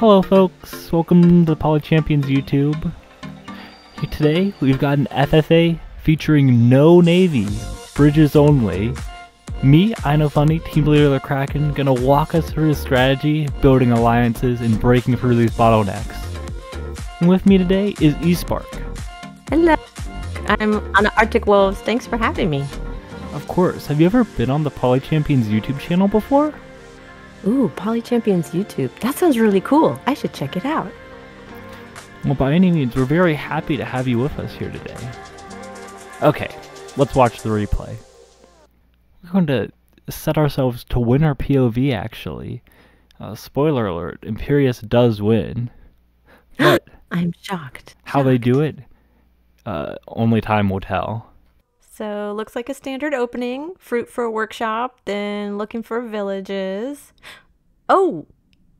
Hello folks, welcome to the PolyChamps YouTube. Here today we've got an FFA featuring no navy, bridges only. Me, I Know Funny, team leader the Kraken, gonna walk us through his strategy, building alliances, and breaking through these bottlenecks. And with me today is eSpark. Hello, I'm on the Arctic Wolves. Thanks for having me. Of course, have you ever been on the PolyChamps YouTube channel before? Ooh, PolyChamps YouTube. That sounds really cool. I should check it out. Well, by any means, we're very happy to have you with us here today. Okay, let's watch the replay. We're going to set ourselves to win our POV, actually. Spoiler alert, Imperius does win. But I'm shocked. How they do it, only time will tell. So, looks like a standard opening. Fruit for a workshop, then looking for villages. Oh,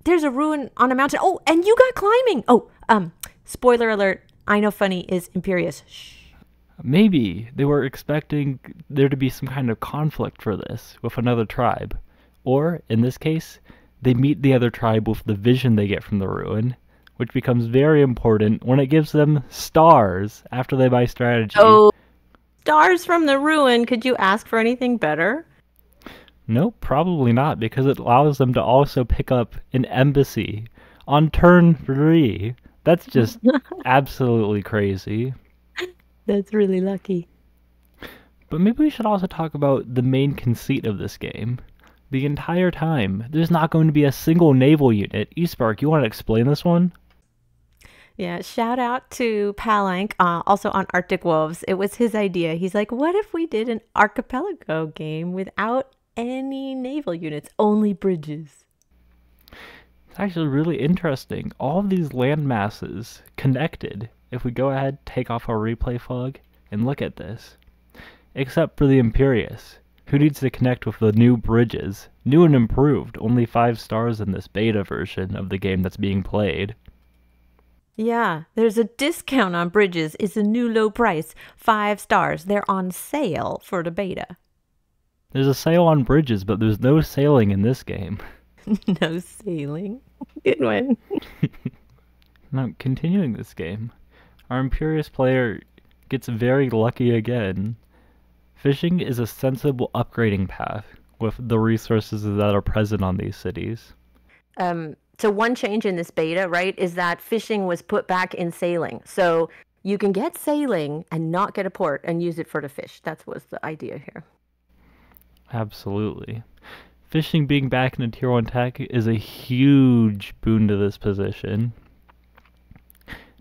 there's a ruin on a mountain. Oh, and you got climbing. Oh, spoiler alert. I Know Funny is Imperius. Shh. Maybe they were expecting there to be some kind of conflict for this with another tribe. Or, in this case, they meet the other tribe with the vision they get from the ruin, which becomes very important when it gives them stars after they buy strategy. Oh, stars from the ruin. Could you ask for anything better? Nope, probably not, because it allows them to also pick up an embassy on turn 3. That's just absolutely crazy. That's really lucky. But maybe we should also talk about the main conceit of this game. The entire time, there's not going to be a single naval unit. eSpark, you want to explain this one? Yeah, shout out to Palank, also on Arctic Wolves. It was his idea. He's like, what if we did an archipelago game without any naval units, only bridges? It's actually really interesting. All of these land masses connected. If we go ahead, take off our replay flag, and look at this. Except for the Imperius, who needs to connect with the new bridges. New and improved, only 5 stars in this beta version of the game that's being played. Yeah, there's a discount on bridges. It's a new low price, 5 stars. They're on sale for the beta. There's a sale on bridges, but there's no sailing in this game. No sailing. Good one. Now, continuing this game, our Imperius player gets very lucky again. Fishing is a sensible upgrading path with the resources that are present on these cities. So one change in this beta, right, is that fishing was put back in sailing. So you can get sailing and not get a port and use it for the fish. That was the idea here. Absolutely. Fishing being back in a tier 1 tech is a huge boon to this position.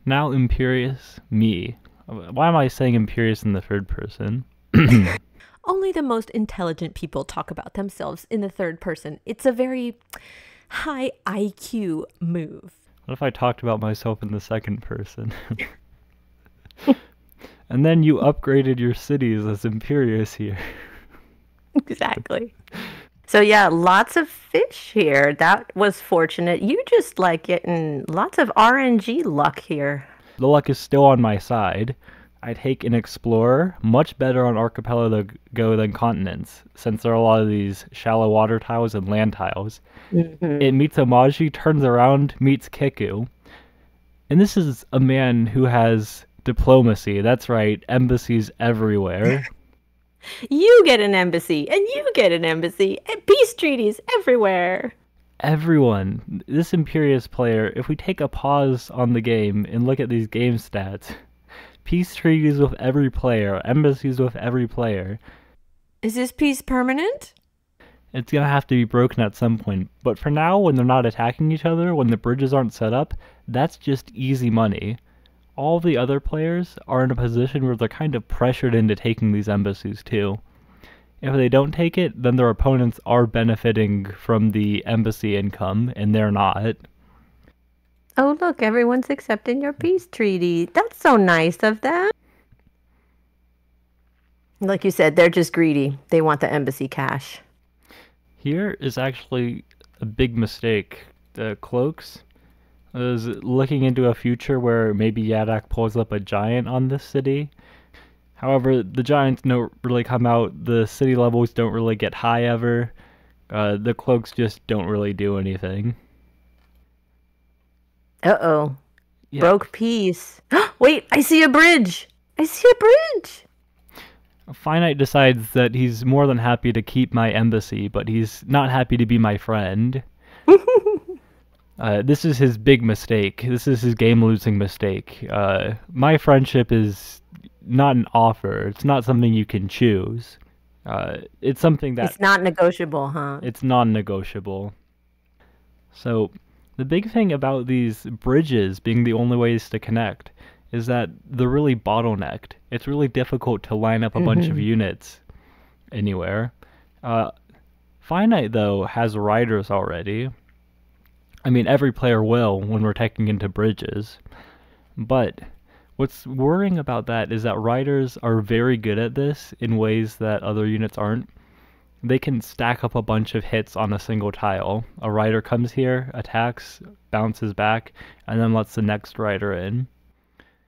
Now Imperius, me. Why am I saying Imperius in the third person? Only the most intelligent people talk about themselves in the third person. It's a very high IQ move. What if I talked about myself in the second person? And then you upgraded your cities as Imperius here. Exactly. So yeah, lots of fish here. That was fortunate. You just like getting lots of RNG luck here. The luck is still on my side. I take an explorer, much better on archipelago than continents, since there are a lot of these shallow water tiles and land tiles. Mm-hmm. It meets Omaji, turns around, meets Kiku. And this is a man who has diplomacy. That's right, embassies everywhere. You get an embassy, and you get an embassy, and peace treaties everywhere. Everyone. This Imperius player, if we take a pause on the game and look at these game stats, peace treaties with every player, embassies with every player. Is this peace permanent? It's gonna have to be broken at some point, but for now, when they're not attacking each other, when the bridges aren't set up, that's just easy money. All the other players are in a position where they're kind of pressured into taking these embassies too. If they don't take it, then their opponents are benefiting from the embassy income, and they're not. Oh, look, everyone's accepting your peace treaty. That's so nice of them. Like you said, they're just greedy. They want the embassy cash. Here is actually a big mistake. The Cloaks is looking into a future where maybe Yadak pulls up a giant on this city. However, the giants don't really come out. The city levels don't really get high ever. The Cloaks just don't really do anything. Uh-oh. Yeah, Broke piece. Wait, I see a bridge. I see a bridge. Finite decides that he's more than happy to keep my embassy, but he's not happy to be my friend. This is his big mistake. This is his game-losing mistake. My friendship is not an offer. It's not something you can choose. It's something that It's not negotiable, huh? it's non-negotiable. So, the big thing about these bridges being the only ways to connect is that they're really bottlenecked. It's really difficult to line up a bunch of units anywhere. Finite, though, has riders already. I mean, every player will when we're taking into bridges. But what's worrying about that is that riders are very good at this in ways that other units aren't. They can stack up a bunch of hits on a single tile. A rider comes here, attacks, bounces back, and then lets the next rider in.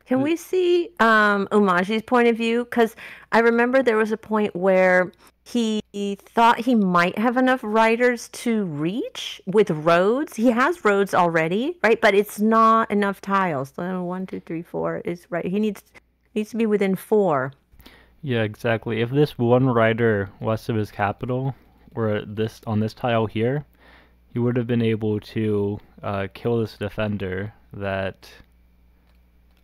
Can we see Umaji's point of view? Because I remember there was a point where he thought he might have enough riders to reach with roads. He has roads already, right? But it's not enough tiles. So 1, 2, 3, 4 is right. He needs to be within 4. Yeah, exactly. If this one rider west of his capital were this on this tile here, he would have been able to kill this defender that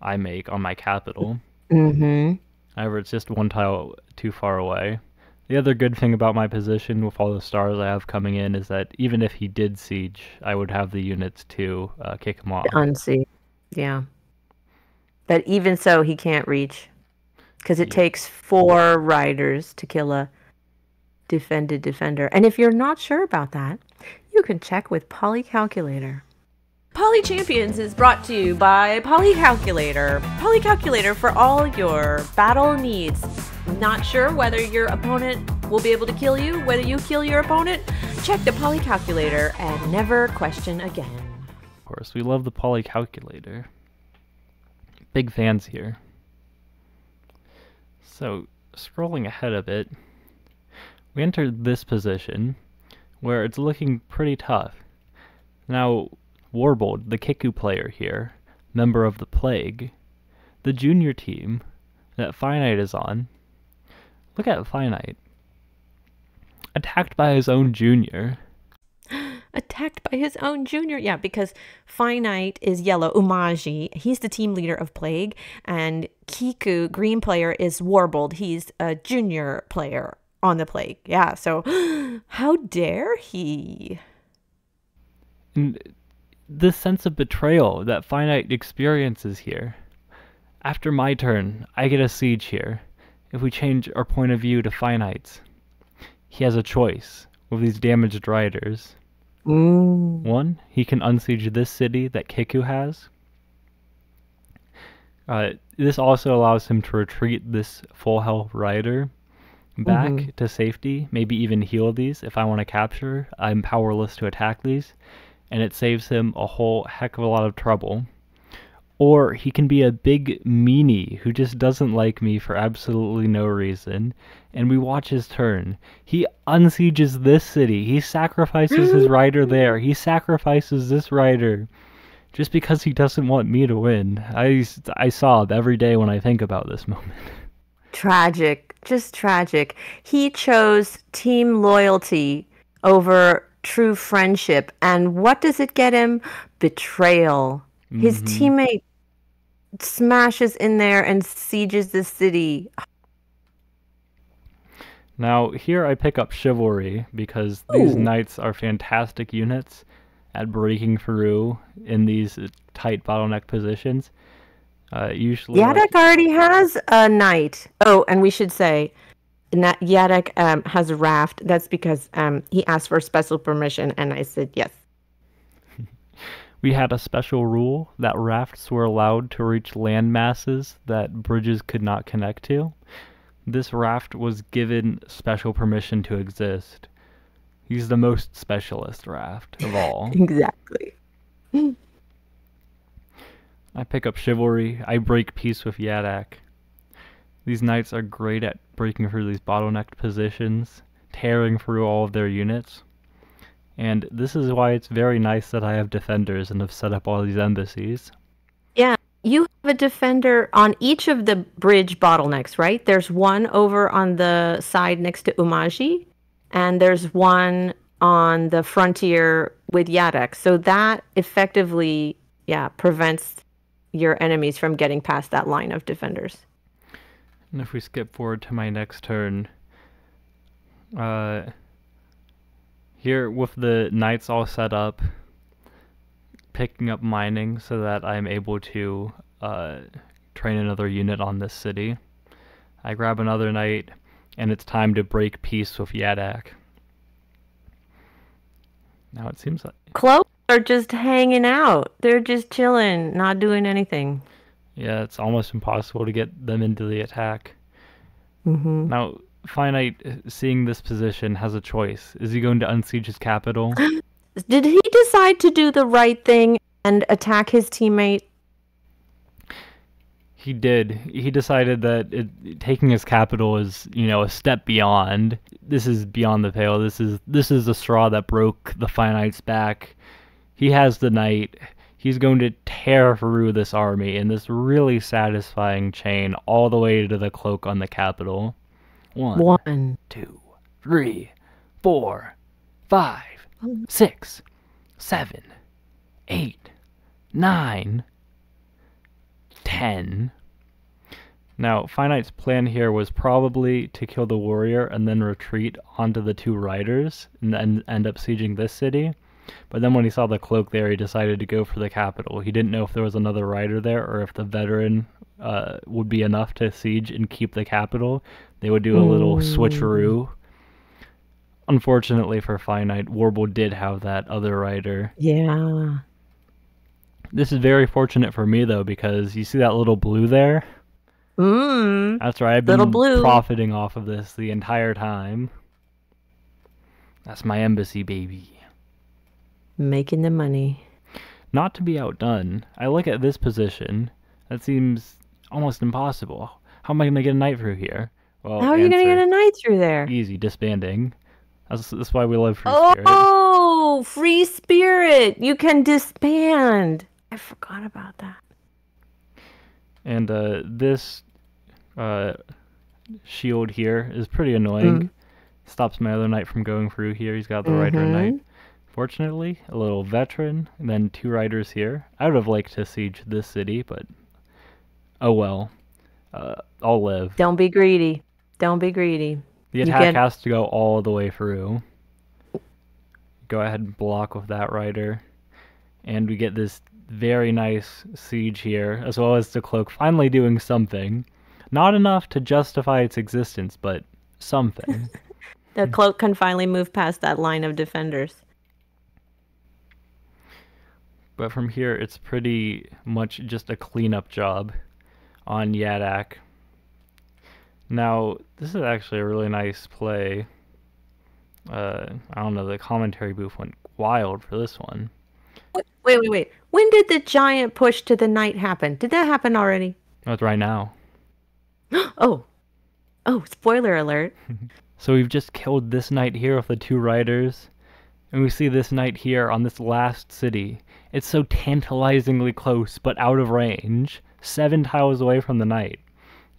I make on my capital. However, it's just one tile too far away. The other good thing about my position with all the stars I have coming in is that even if he did siege, I would have the units to kick him off. Unsiege. Yeah. But even so, he can't reach. Because it takes 4 riders to kill a defended defender. And if you're not sure about that, you can check with PolyCalculator. PolyChampions is brought to you by PolyCalculator. PolyCalculator for all your battle needs. Not sure whether your opponent will be able to kill you, whether you kill your opponent? Check the PolyCalculator and never question again. Of course, we love the PolyCalculator. Big fans here. So, scrolling ahead a bit, we entered this position, where it's looking pretty tough. Now, Warbold, the Kiku player here, member of the Plague, the junior team that Finite is on, look at Finite. Attacked by his own junior. Attacked by his own junior. Yeah, because Finite is yellow, Umaji. He's the team leader of Plague. And Kiku, green player, is Warbold. He's a junior player on the Plague. Yeah, so how dare he? And this sense of betrayal that Finite experiences here. After my turn, I get a siege here. If we change our point of view to Finite's, he has a choice with these damaged riders. One, he can unsiege this city that Kiku has. This also allows him to retreat this full health rider back to safety, maybe even heal these if I want to capture. I'm powerless to attack these, and it saves him a whole heck of a lot of trouble. Or he can be a big meanie who just doesn't like me for absolutely no reason, and we watch his turn. He unsieges this city. He sacrifices his rider there. He sacrifices this rider just because he doesn't want me to win. I sob every day when I think about this moment. Tragic. Just tragic. He chose team loyalty over true friendship. And what does it get him? Betrayal. His teammate smashes in there and sieges the city. Now, here I pick up Chivalry because these knights are fantastic units at breaking through in these tight bottleneck positions. Usually, Yadek already has a knight. Oh, and we should say, Yadek has a raft. That's because he asked for special permission, and I said yes. We had a special rule that rafts were allowed to reach land masses that bridges could not connect to. This raft was given special permission to exist. He's the most specialist raft of all. Exactly. I pick up Chivalry. I break peace with Yadak. These knights are great at breaking through these bottlenecked positions, tearing through all of their units. And this is why it's very nice that I have defenders and have set up all these embassies. Yeah, you have a defender on each of the bridge bottlenecks, right? There's one over on the side next to Umaji, and there's one on the frontier with Yadek. So that effectively, yeah, prevents your enemies from getting past that line of defenders. And if we skip forward to my next turn, here with the knights all set up, picking up mining so that I'm able to train another unit on this city. I grab another knight, and it's time to break peace with Yadak. Now it seems like Cloaks are just hanging out. They're just chilling, not doing anything. yeah, it's almost impossible to get them into the attack. Mm-hmm. Now, Finite, seeing this position, has a choice. Is he going to unsiege his capital? Did he decide to do the right thing and attack his teammate? He did. He decided that taking his capital is, a step beyond. This is beyond the pale. This is the straw that broke the Finite's back. He has the knight. He's going to tear through this army in this really satisfying chain all the way to the cloak on the capital. 1, 2, 3, 4, 5, 6, 7, 8, 9, 10. Now, Finite's plan here was probably to kill the warrior and then retreat onto the two riders and then end up sieging this city. But then when he saw the cloak there, he decided to go for the capital. He didn't know if there was another rider there or if the veteran would be enough to siege and keep the capital. They would do a little switcheroo. Unfortunately for Finite, Warble did have that other rider. Yeah. This is very fortunate for me, though, because you see that little blue there? That's right, I've been profiting off of this the entire time. That's my embassy, baby. Making the money. Not to be outdone, I look at this position. That seems almost impossible. How am I going to get a knight through here? Well, how are you going to get a knight through there? Easy, disbanding. That's why we love free spirit. Oh, free spirit! You can disband. I forgot about that. And this shield here is pretty annoying. Stops my other knight from going through here. He's got the rider knight. Fortunately, a little veteran, and then two riders here. I would have liked to siege this city, but oh well. I'll live. Don't be greedy. Don't be greedy. The attack has to go all the way through. Go ahead and block with that rider. And we get this very nice siege here, as well as the cloak finally doing something. Not enough to justify its existence, but something. The cloak can finally move past that line of defenders. But from here, it's pretty much just a cleanup job on Yadak. Now, this is actually a really nice play. I don't know, the commentary booth went wild for this one. Wait. When did the giant push to the knight happen? Did that happen already? No, it's right now. Oh, spoiler alert. So we've just killed this knight here with the two riders. And we see this knight here on this last city. It's so tantalizingly close, but out of range. 7 tiles away from the knight.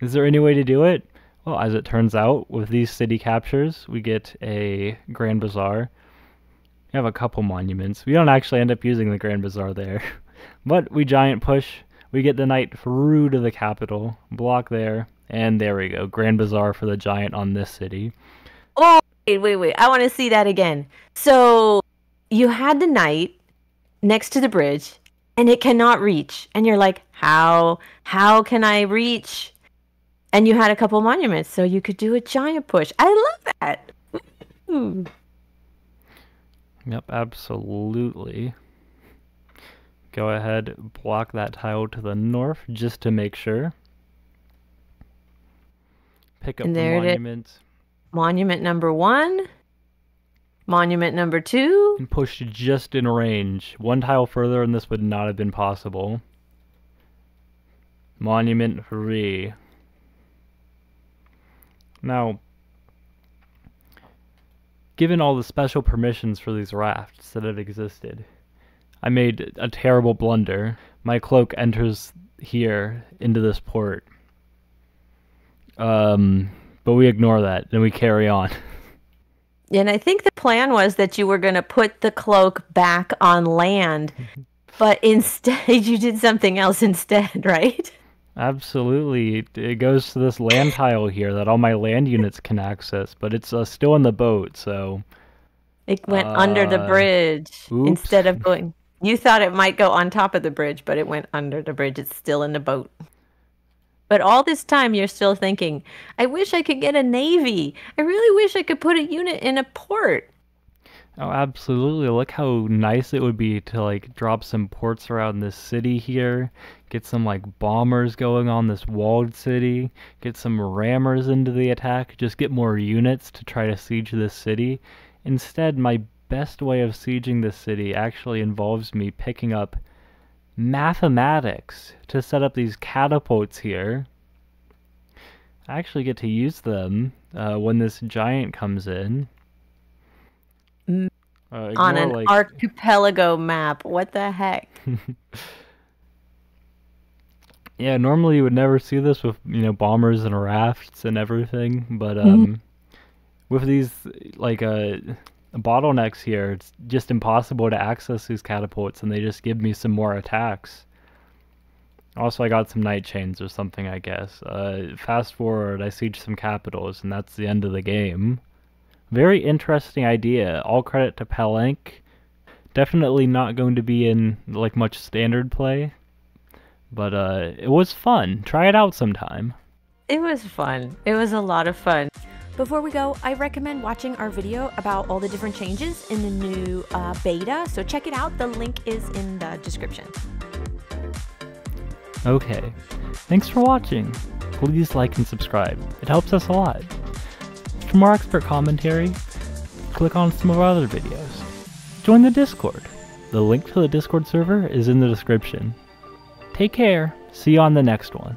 Is there any way to do it? Well, as it turns out, with these city captures, we get a Grand Bazaar. We have a couple monuments. We don't actually end up using the Grand Bazaar there. But we giant push. We get the knight through to the capital. Block there. And there we go. Grand Bazaar for the giant on this city. Oh, wait. I want to see that again. So you had the knight next to the bridge, and it cannot reach. And you're like, how can I reach? And you had a couple monuments, so you could do a giant push. I love that. Ooh. Yep, absolutely. Go ahead, block that tile to the north just to make sure. Pick up the monument. Monument number 1. Monument number 2. And push just in range. 1 tile further and this would not have been possible. Monument 3. Now, given all the special permissions for these rafts that had existed, I made a terrible blunder. My cloak enters here into this port. But we ignore that, and we carry on. And I think the plan was that you were going to put the cloak back on land, but instead you did something else instead, right? Absolutely. It goes to this land tile here that all my land units can access, but it's still in the boat, so... It went under the bridge instead of going... You thought it might go on top of the bridge, but it went under the bridge. It's still in the boat. But all this time, you're still thinking, I wish I could get a navy. I really wish I could put a unit in a port. Oh, absolutely. Look how nice it would be to, like, drop some ports around this city here, get some, like, bombers going on this walled city, get some rammers into the attack, just get more units to try to siege this city. Instead, my best way of sieging this city actually involves me picking up mathematics to set up these catapults here. I actually get to use them when this giant comes in. On an archipelago map. What the heck? Yeah, normally you would never see this with, you know, bombers and rafts and everything, but with these, like, bottlenecks here, it's just impossible to access these catapults, and they just give me some more attacks. Also, I got some night chains or something, I guess. Fast forward, I siege some capitals, and that's the end of the game. Very interesting idea. All credit to Palenque. Definitely not going to be in, like, much standard play, but it was fun. Try it out sometime. It was fun. It was a lot of fun. Before we go, I recommend watching our video about all the different changes in the new beta, so check it out. The link is in the description. Okay, thanks for watching. Please like and subscribe. It helps us a lot. For more expert commentary, click on some of our other videos. Join the Discord. The link to the Discord server is in the description. Take care. See you on the next one.